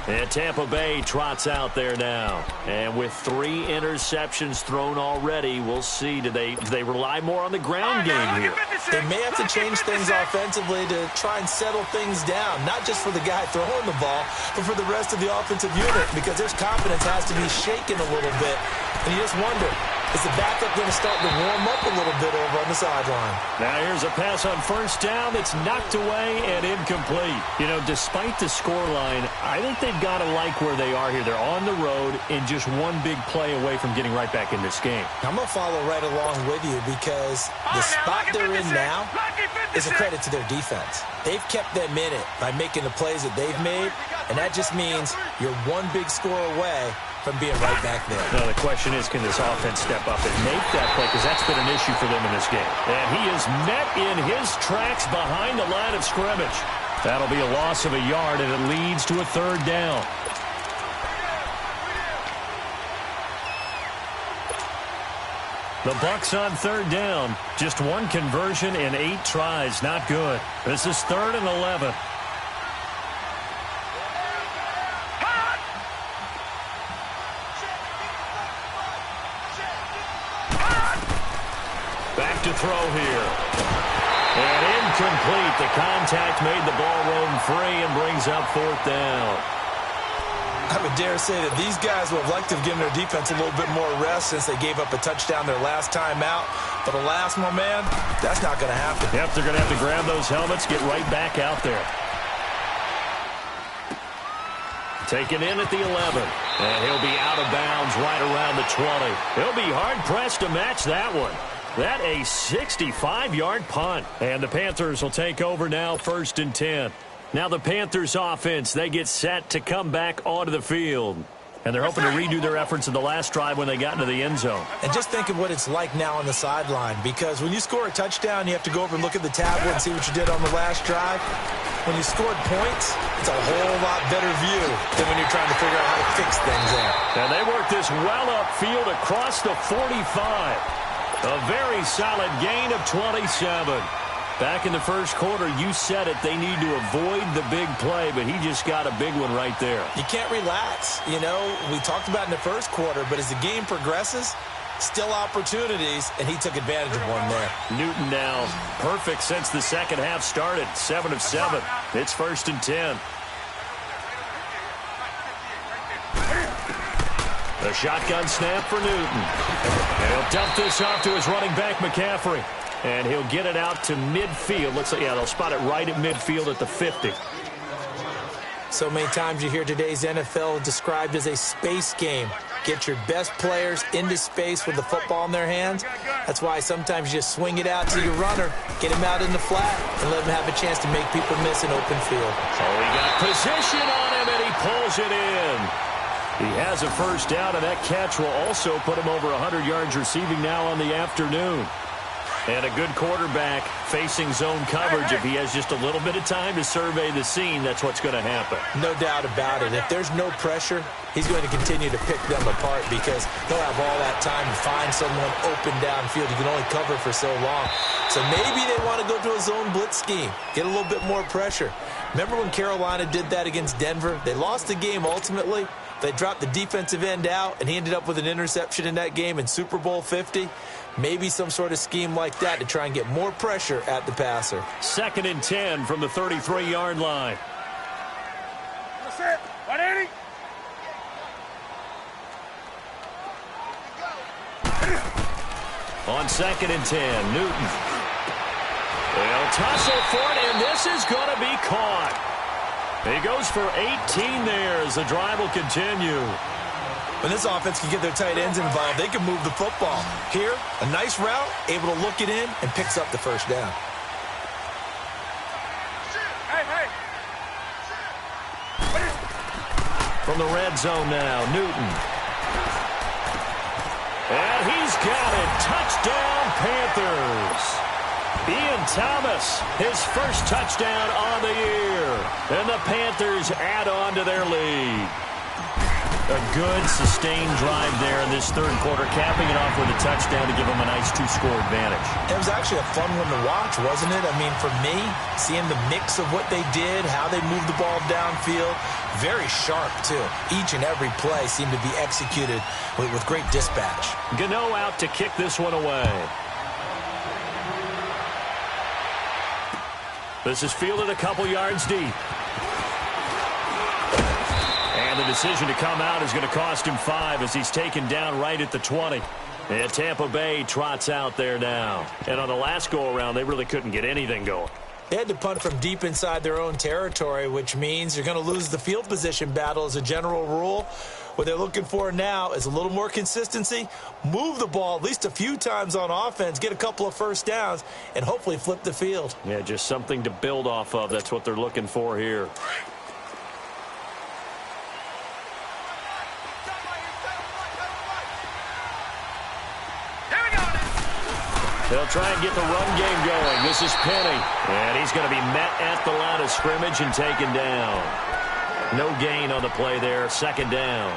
And Tampa Bay trots out there now. And with 3 interceptions thrown already, we'll see. Do they rely more on the ground game here? They may have to change things offensively to try and settle things down, not just for the guy throwing the ball, but for the rest of the offensive unit, because their confidence has to be shaken a little bit. And you just wonder, is the backup going to start to warm up a little bit over on the sideline? Now here's a pass on first down that's knocked away and incomplete. You know, despite the scoreline, I think they've got to like where they are here. They're on the road and just one big play away from getting right back in this game. I'm going to follow right along with you because the spot they're in now is a credit to their defense. They've kept them in it by making the plays that they've made, and that just means you're one big score away from being right back there. Now, the question is, can this offense step up and make that play? Because that's been an issue for them in this game. And he is met in his tracks behind the line of scrimmage. That'll be a loss of a yard, and it leads to a 3rd down. The Bucs on 3rd down. Just 1 conversion in 8 tries. Not good. This is 3rd and 11. Back to throw here. And incomplete. The contact made the ball roam free and brings up 4th down. I would dare say that these guys would have liked to have given their defense a little bit more rest since they gave up a touchdown their last time out. But alas, my man, that's not going to happen. Yep, they're going to have to grab those helmets, get right back out there. Taken in at the 11. And he'll be out of bounds right around the 20. He'll be hard-pressed to match that one. That a 65-yard punt. And the Panthers will take over now, 1st and 10. Now the Panthers offense, they get set to come back onto the field. And they're hoping to redo their efforts in the last drive when they got into the end zone. And just think of what it's like now on the sideline, because when you score a touchdown, you have to go over and look at the tablet and see what you did on the last drive. When you scored points, it's a whole lot better view than when you're trying to figure out how to fix things there. And they work this well upfield across the 45. A very solid gain of 27. Back in the first quarter, you said it, they need to avoid the big play, but he just got a big one right there. You can't relax. You know, we talked about in the first quarter, but as the game progresses, still opportunities, and he took advantage of one there. Newton now perfect since the second half started, 7 of 7. It's 1st and 10. A shotgun snap for Newton. And he'll dump this off to his running back, McCaffrey. And he'll get it out to midfield. Looks like, yeah, they'll spot it right at midfield at the 50. So many times you hear today's NFL described as a space game. Get your best players into space with the football in their hands. That's why sometimes you just swing it out to your runner, get him out in the flat, and let him have a chance to make people miss an open field. So he got position on him, and he pulls it in. He has a first down, and that catch will also put him over 100 yards receiving now on the afternoon. And a good quarterback facing zone coverage. If he has just a little bit of time to survey the scene, that's what's going to happen. No doubt about it. If there's no pressure, he's going to continue to pick them apart because he'll have all that time to find someone open downfield. You can only cover for so long. So maybe they want to go to a zone blitz scheme, get a little bit more pressure. Remember when Carolina did that against Denver? They lost the game ultimately. They dropped the defensive end out, and he ended up with an interception in that game in Super Bowl 50. Maybe some sort of scheme like that to try and get more pressure at the passer. 2nd and 10 from the 33-yard line. That's it. 180. On 2nd and 10, Newton. They'll tussle for it, and this is going to be caught. He goes for 18 there as the drive will continue. When this offense can get their tight ends involved, they can move the football. Here, a nice route, able to look it in, and picks up the first down. From the red zone now, Newton. And he's got it. Touchdown, Panthers. Ian Thomas, his first touchdown on the year. And the Panthers add on to their lead. A good, sustained drive there in this third quarter, capping it off with a touchdown to give them a nice two-score advantage. It was actually a fun one to watch, wasn't it? I mean, for me, seeing the mix of what they did, how they moved the ball downfield, very sharp, too. Each and every play seemed to be executed with great dispatch. Gano out to kick this one away. This is fielded a couple yards deep. And the decision to come out is going to cost him 5 as he's taken down right at the 20. And Tampa Bay trots out there now. And on the last go-around, they really couldn't get anything going. They had to punt from deep inside their own territory, which means you're going to lose the field position battle as a general rule. What they're looking for now is a little more consistency, move the ball at least a few times on offense, get a couple of first downs, and hopefully flip the field. Yeah, just something to build off of. That's what they're looking for here. They'll try and get the run game going. This is Penny. And he's going to be met at the line of scrimmage and taken down. No gain on the play there. Second down.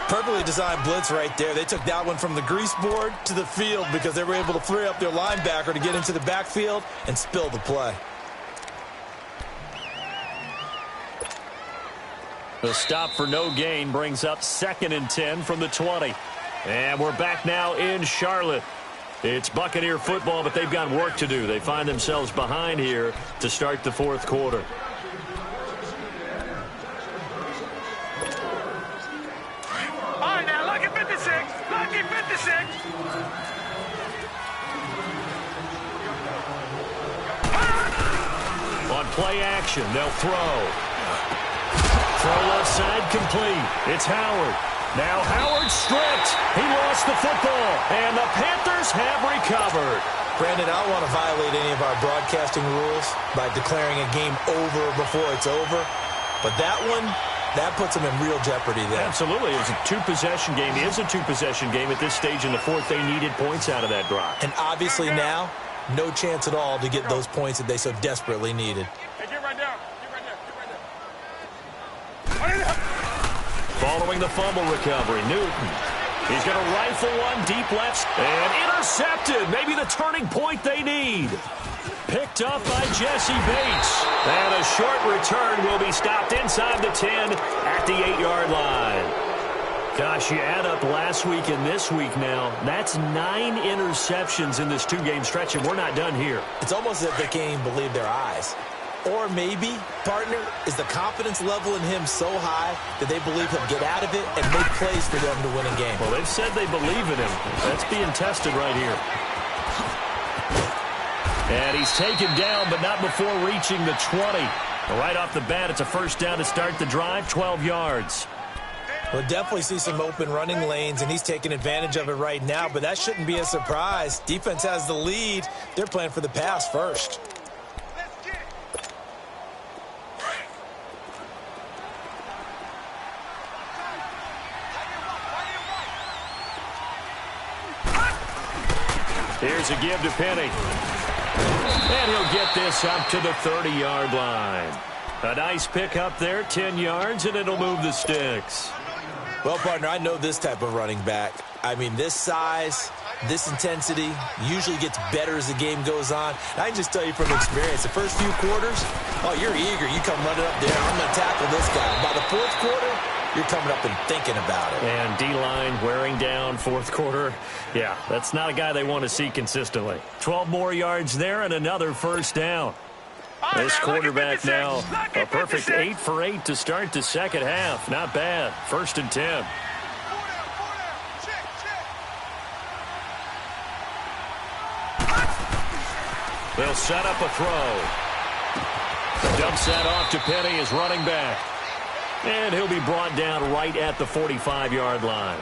Perfectly designed blitz right there. They took that one from the grease board to the field because they were able to free up their linebacker to get into the backfield and spill the play. The stop for no gain brings up 2nd and 10 from the 20. And we're back now in Charlotte. It's Buccaneer football, but they've got work to do. They find themselves behind here to start the fourth quarter. All right, now, lucky 56. Lucky 56. On play action, they'll throw. Throw left side complete. It's Howard. Now Howard stripped. He lost the football, and the Panthers have recovered. Brandon, I don't want to violate any of our broadcasting rules by declaring a game over before it's over, but that one, that puts them in real jeopardy there. Absolutely. It was a two-possession game. It is a two-possession game at this stage in the fourth. They needed points out of that drive. And obviously now, no chance at all to get those points that they so desperately needed. Hey, get right down. Get right there. Get right there. Following the fumble recovery, Newton. He's going to rifle one deep left and intercepted. Maybe the turning point they need. Picked up by Jesse Bates. And a short return will be stopped inside the 10 at the 8-yard line. Gosh, you add up last week and this week now. That's 9 interceptions in this two-game stretch, and we're not done here. It's almost as if they can't even believe their eyes. Or maybe, partner, is the confidence level in him so high that they believe he'll get out of it and make plays for them to win a game. Well, they've said they believe in him. That's being tested right here. And he's taken down, but not before reaching the 20. Right off the bat, it's a first down to start the drive, 12 yards. We'll definitely see some open running lanes, and he's taking advantage of it right now, but that shouldn't be a surprise. Defense has the lead. They're playing for the pass first. Here's a give to Penny. And he'll get this up to the 30-yard line. A nice pick up there, 10 yards, and it'll move the sticks. Well, partner, I know this type of running back. I mean, this size, this intensity usually gets better as the game goes on. And I can just tell you from experience, the first few quarters, oh, you're eager. You come running up there, I'm going to tackle this guy. By the fourth quarter, you're coming up and thinking about it. And D-line wearing down fourth quarter. Yeah, that's not a guy they want to see consistently. 12 more yards there and another first down. This quarterback now, a perfect 8 for 8 to start the second half. Not bad. 1st and 10. They'll set up a throw. Dumps that off to Penny as running back. And he'll be brought down right at the 45-yard line.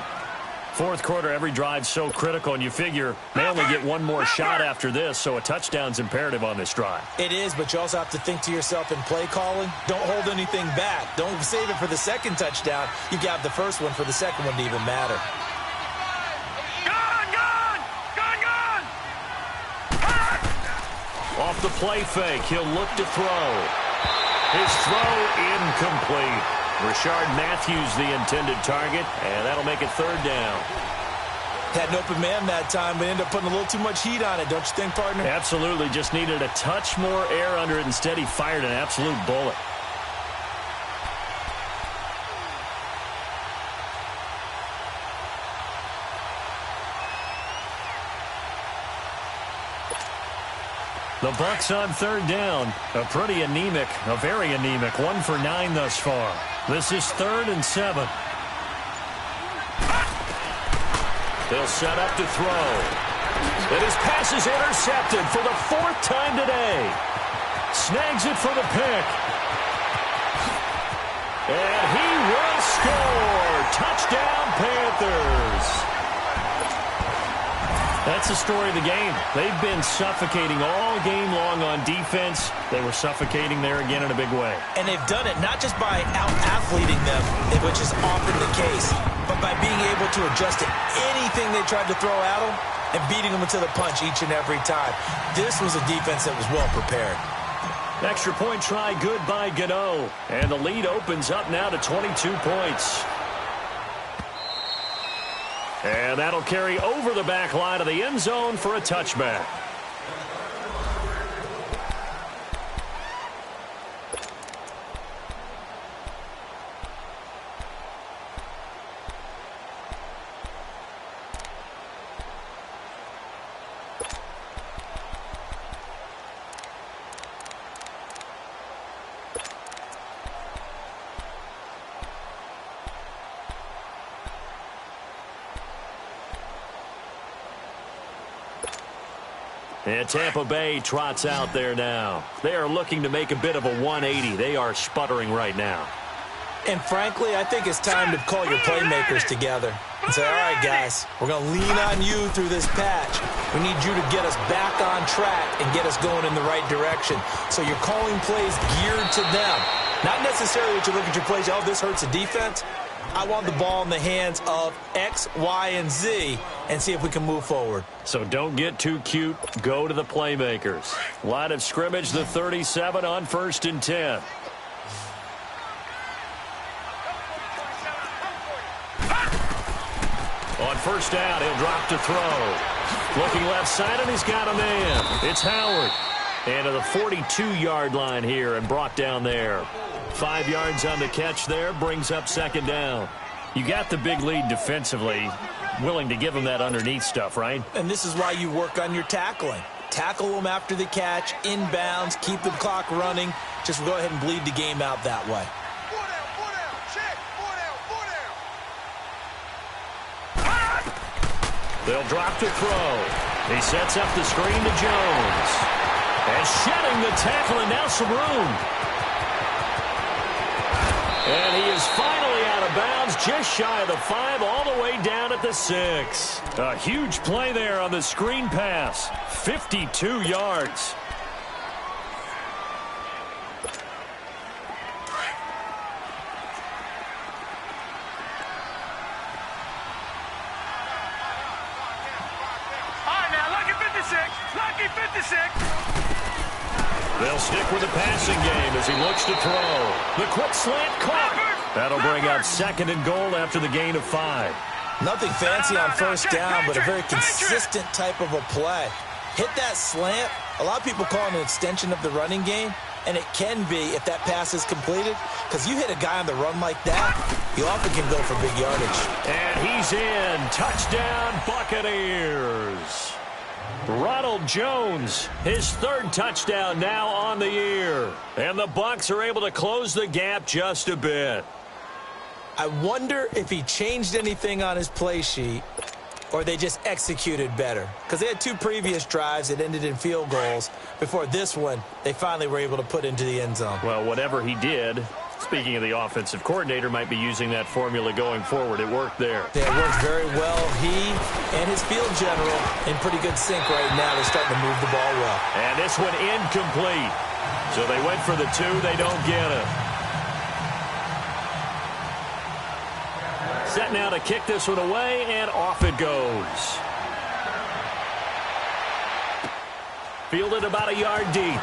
fourth quarter, every drive's so critical, and you figure they only get one more shot after this, so a touchdown's imperative on this drive. It is, but you also have to think to yourself in play calling, don't hold anything back. Don't save it for the second touchdown. You got the first one for the second one to even matter. Off the play fake, he'll look to throw. His throw incomplete. Rashard Matthews the intended target, and that'll make it third down. Had an open man that time, but ended up putting a little too much heat on it, don't you think, partner? Absolutely, just needed a touch more air under it. Instead, he fired an absolute bullet. The Bucs on third down. A very anemic, 1 for 9 thus far. This is 3rd and 7. They'll set up to throw. And his pass is intercepted for the 4th time today. Snags it for the pick. And he will score. Touchdown, Panthers. That's the story of the game. They've been suffocating all game long on defense. They were suffocating there again in a big way. And they've done it not just by out-athleting them, which is often the case, but by being able to adjust to anything they tried to throw at them and beating them into the punch each and every time. This was a defense that was well prepared. Extra point try good by Gano. And the lead opens up now to 22 points. And that'll carry over the back line of the end zone for a touchback. And Tampa Bay trots out there now. They are looking to make a bit of a 180. They are sputtering right now. And frankly, I think it's time to call your playmakers together and say, all right, guys, we're going to lean on you through this patch. We need you to get us back on track and get us going in the right direction. So you're calling plays geared to them. Not necessarily that you look at your plays, oh, this hurts the defense. I want the ball in the hands of X, Y, and Z and see if we can move forward. So don't get too cute. Go to the playmakers. Line of scrimmage, the 37 on 1st and 10. On first down, he'll drop to throw. Looking left side, and he's got a man. It's Howard. And to the 42-yard line here and brought down there. 5 yards on the catch there, brings up 2nd down. You got the big lead defensively, willing to give them that underneath stuff, right? And this is why you work on your tackling. Tackle them after the catch, inbounds, keep the clock running. Just go ahead and bleed the game out that way. They'll drop to throw. He sets up the screen to Jones. And shedding the tackle, and now some room. And he is finally out of bounds, just shy of the 5, all the way down at the 6. A huge play there on the screen pass. 52 yards. All right, now, lucky 56. Lucky 56. They'll stick with the passing game as he looks to throw. The quick slant caught. That'll bring up 2nd and goal after the gain of 5. Nothing fancy on first down, but a very consistent type of a play. Hit that slant. A lot of people call it an extension of the running game, and it can be if that pass is completed, because you hit a guy on the run like that, you often can go for big yardage. And he's in. Touchdown, Buccaneers. Ronald Jones, his 3rd touchdown now on the year. And the Bucs are able to close the gap just a bit. I wonder if he changed anything on his play sheet or they just executed better. Because they had 2 previous drives that ended in field goals. Before this one, they finally were able to put into the end zone. Well, whatever he did, Speaking of the offensive coordinator, might be using that formula going forward. It worked there. Yeah, it works very well. He and his field general in pretty good sync right now. They're starting to move the ball well. And this one incomplete. So they went for the 2. They don't get it. Set now to kick this one away, and off it goes. Fielded about a yard deep.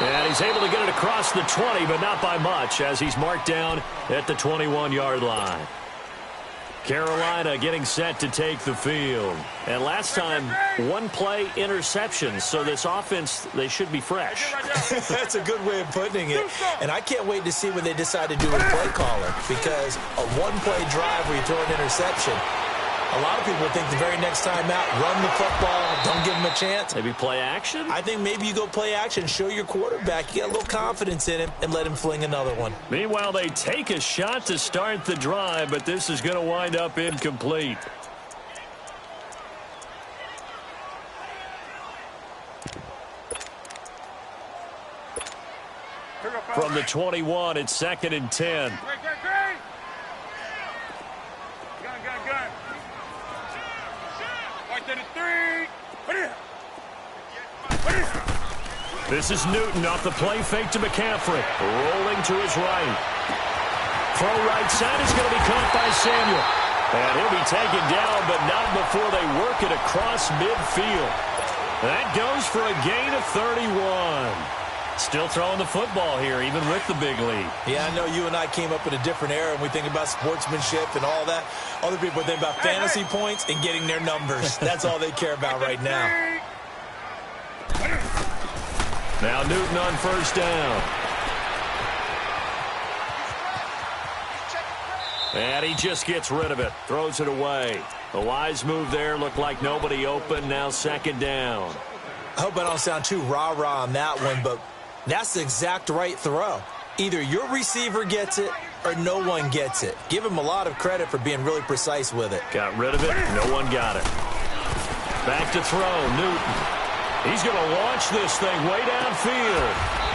And he's able to get it across the 20, but not by much, as he's marked down at the 21-yard line. Carolina getting set to take the field. And last time, 1-play interception. So this offense, they should be fresh. That's a good way of putting it. And I can't wait to see what they decide to do with play caller. Because a 1-play drive where you throw an interception, a lot of people think the very next time out, run the football, don't give him a chance. Maybe play action? I think maybe you go play action, show your quarterback, you get a little confidence in him, and let him fling another one. Meanwhile, they take a shot to start the drive, but this is going to wind up incomplete. From the 21, it's 2nd and 10. This is Newton off the play fake to McCaffrey. Rolling to his right. Throw right side is going to be caught by Samuel. And he'll be taken down, but not before they work it across midfield. That goes for a gain of 31. Still throwing the football here, even with the big lead. Yeah, I know you and I came up in a different era, and we think about sportsmanship and all that. Other people think about fantasy points and getting their numbers. That's all they care about right now. Now Newton on first down. And he just gets rid of it. Throws it away. A wise move there. Looked like nobody open. Now 2nd down. I hope I don't sound too rah-rah on that one, but that's the exact right throw. Either your receiver gets it or no one gets it. Give him a lot of credit for being really precise with it. Got rid of it. No one got it. Back to throw. Newton. He's going to launch this thing way downfield.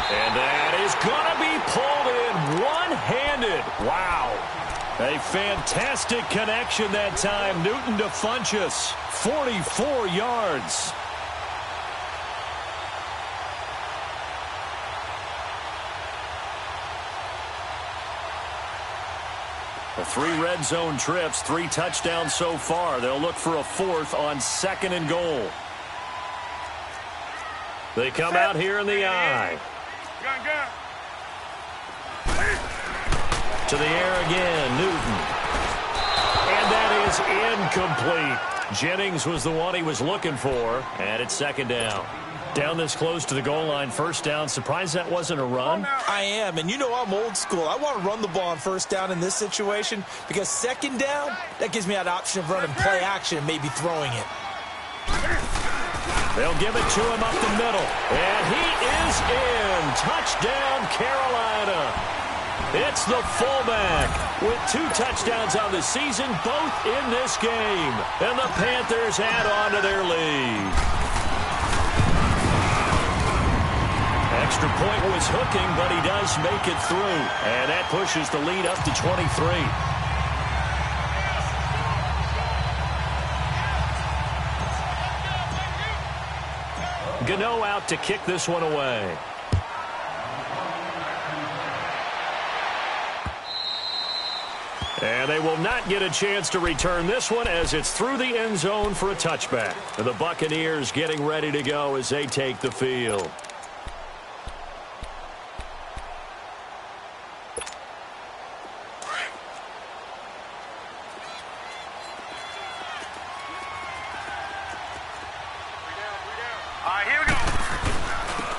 And that is going to be pulled in one-handed. Wow. A fantastic connection that time. Newton to Funchess. 44 yards. The 3 red zone trips, 3 touchdowns so far. They'll look for a 4th on 2nd and goal. They come out here in the eye. To the air again, Newton. And that is incomplete. Jennings was the one he was looking for, and it's 2nd down. Down this close to the goal line, 1st down. Surprised that wasn't a run? I am, and you know I'm old school. I want to run the ball on 1st down in this situation because 2nd down, that gives me that option of running play action and maybe throwing it. They'll give it to him up the middle. And he is in. Touchdown, Carolina. It's the fullback with 2 touchdowns on the season, both in this game. And the Panthers add on to their lead. Extra point was hooking, but he does make it through. And that pushes the lead up to 23. Gano out to kick this one away. And they will not get a chance to return this one as it's through the end zone for a touchback. The Buccaneers getting ready to go as they take the field.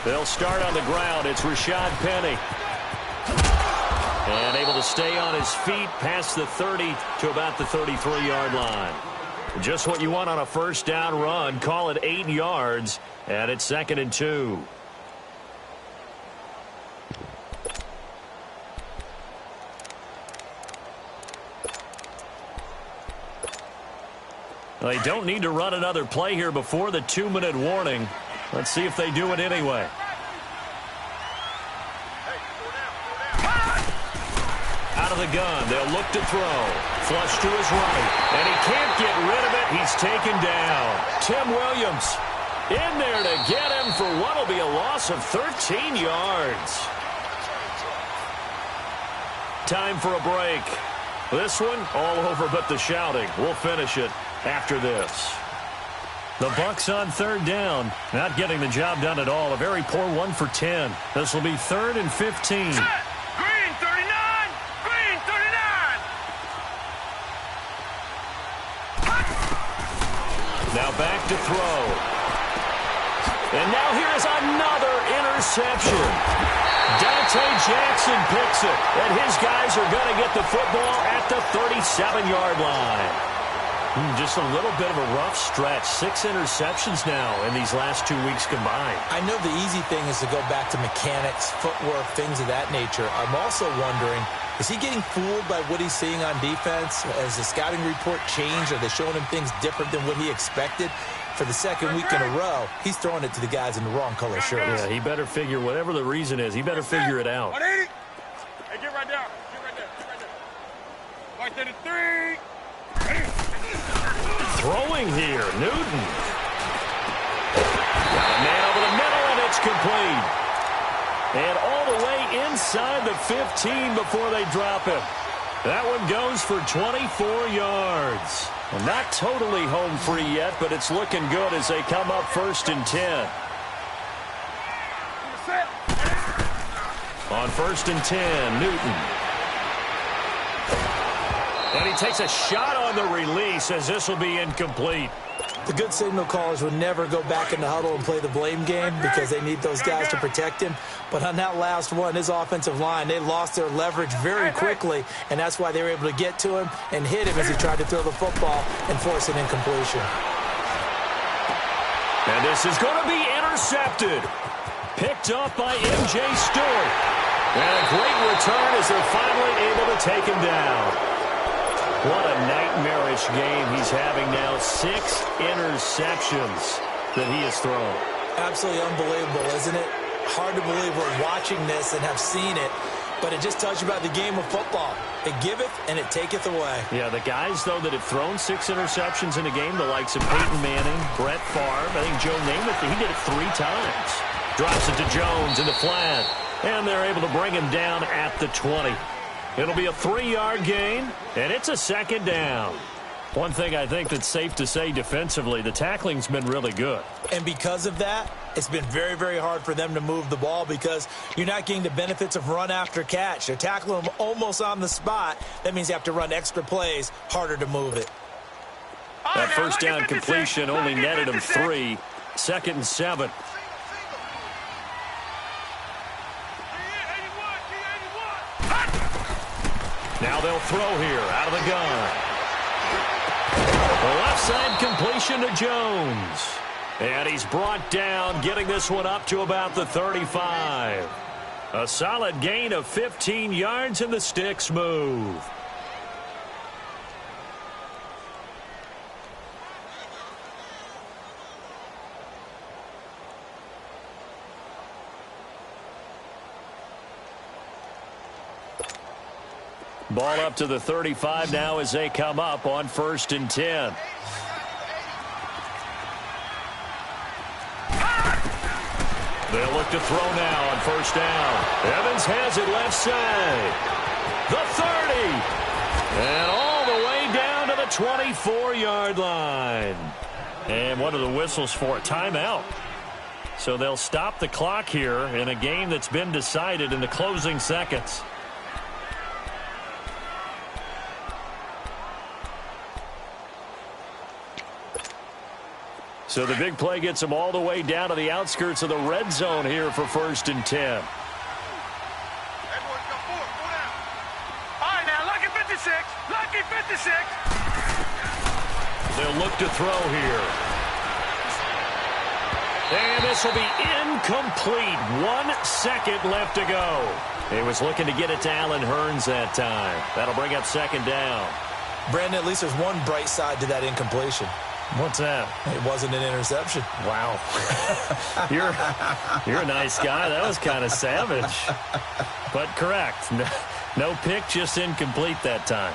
They'll start on the ground. It's Rashad Penny. And able to stay on his feet past the 30 to about the 33-yard line. Just what you want on a 1st down run. Call it 8 yards. And it's 2nd and 2. They don't need to run another play here before the 2-minute warning. Let's see if they do it anyway. out of the gun. They'll look to throw. Flush to his right. And he can't get rid of it. He's taken down. Tim Williams in there to get him for what will be a loss of 13 yards. Time for a break. This one all over but the shouting. We'll finish it after this. The Bucs on third down. Not getting the job done at all. A very poor 1 for 10. This will be 3rd and 15. Set. Green 39. Green 39. Now back to throw. And now here is another interception. Dante Jackson picks it. And his guys are going to get the football at the 37-yard line. Just a little bit of a rough stretch. 6 interceptions now in these last 2 weeks combined. I know the easy thing is to go back to mechanics, footwork, things of that nature. I'm also wondering, is he getting fooled by what he's seeing on defense? Has the scouting report changed? Are they showing him things different than what he expected? For the second week in a row, he's throwing it to the guys in the wrong color shirts. Yeah, he better figure, whatever the reason is, he better figure it out. 180. Hey, get right there. Get right there. Get right there. 133. Throwing here, Newton. Got a man over the middle, and it's complete. And all the way inside the 15 before they drop him. That one goes for 24 yards. Well, not totally home free yet, but it's looking good as they come up 1st and 10. On 1st and 10, Newton. And he takes a shot on the release as this will be incomplete. The good signal callers would never go back in the huddle and play the blame game because they need those guys to protect him. But on that last one, his offensive line, they lost their leverage very quickly, and that's why they were able to get to him and hit him as he tried to throw the football and force an incompletion. And this is going to be intercepted. Picked up by M.J. Stewart. And a great return as they're finally able to take him down. What a nightmarish game he's having now. 6 interceptions that he has thrown. Absolutely unbelievable, isn't it? Hard to believe we're watching this and have seen it, but it just tells you about the game of football. It giveth and it taketh away. Yeah, the guys, though, that have thrown 6 interceptions in a game, the likes of Peyton Manning, Brett Favre, I think Joe Namath, he did it 3 times. Drops it to Jones in the flat, and they're able to bring him down at the 20. It'll be a 3-yard gain, and it's a 2nd down. One thing I think that's safe to say defensively, the tackling's been really good. And because of that, it's been very, very hard for them to move the ball because you're not getting the benefits of run after catch. They're tackling them almost on the spot. That means you have to run extra plays, harder to move it. That first down completion only netted him 3. 2nd and 7. Now they'll throw here out of the gun. The left side completion to Jones. And he's brought down, getting this one up to about the 35. A solid gain of 15 yards, and the sticks move. Ball up to the 35 now as they come up on 1st and 10. They'll look to throw now on 1st down. Evans has it left side. The 30. And all the way down to the 24-yard line. And what are the whistles for? Timeout. So they'll stop the clock here in a game that's been decided in the closing seconds. So the big play gets them all the way down to the outskirts of the red zone here for 1st and 10. All right, now, lucky 56. Lucky 56. They'll look to throw here. And this will be incomplete. 1 second left to go. He was looking to get it to Allen Hurns that time. That'll bring up 2nd down. Brandon, at least there's one bright side to that incompletion. What's that? It wasn't an interception. Wow. You're a nice guy. That was kind of savage. But correct. No pick, just incomplete that time.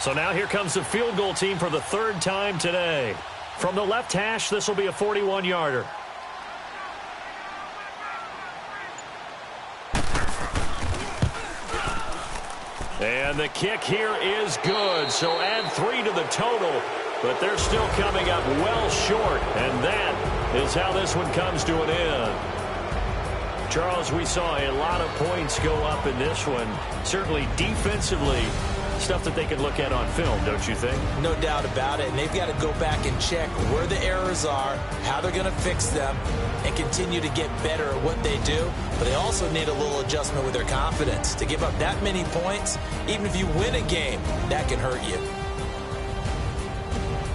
So now here comes the field goal team for the third time today. From the left hash, this will be a 41-yarder. And the kick here is good, so add 3 to the total, but they're still coming up well short, and that is how this one comes to an end. Charles, we saw a lot of points go up in this one. Certainly defensively, stuff that they can look at on film, don't you think? No doubt about it, and they've got to go back and check where the errors are, how they're going to fix them, and continue to get better at what they do. But they also need a little adjustment with their confidence. To give up that many points, even if you win a game, that can hurt you.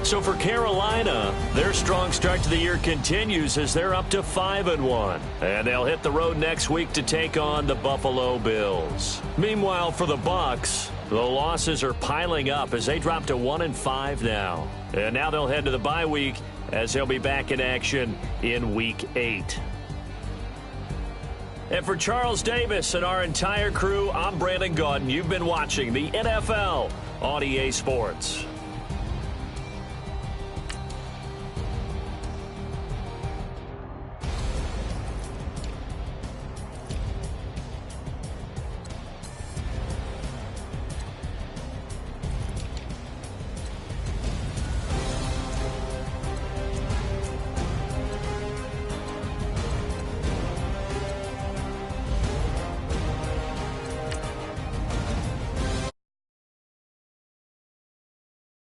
So for Carolina, their strong start to the year continues as they're up to 5-1. And they'll hit the road next week to take on the Buffalo Bills. Meanwhile, for the Bucs, the losses are piling up as they drop to 1-5 now. And now they'll head to the bye week as they'll be back in action in Week 8. And for Charles Davis and our entire crew, I'm Brandon Gaudin. You've been watching the NFL on EA Sports.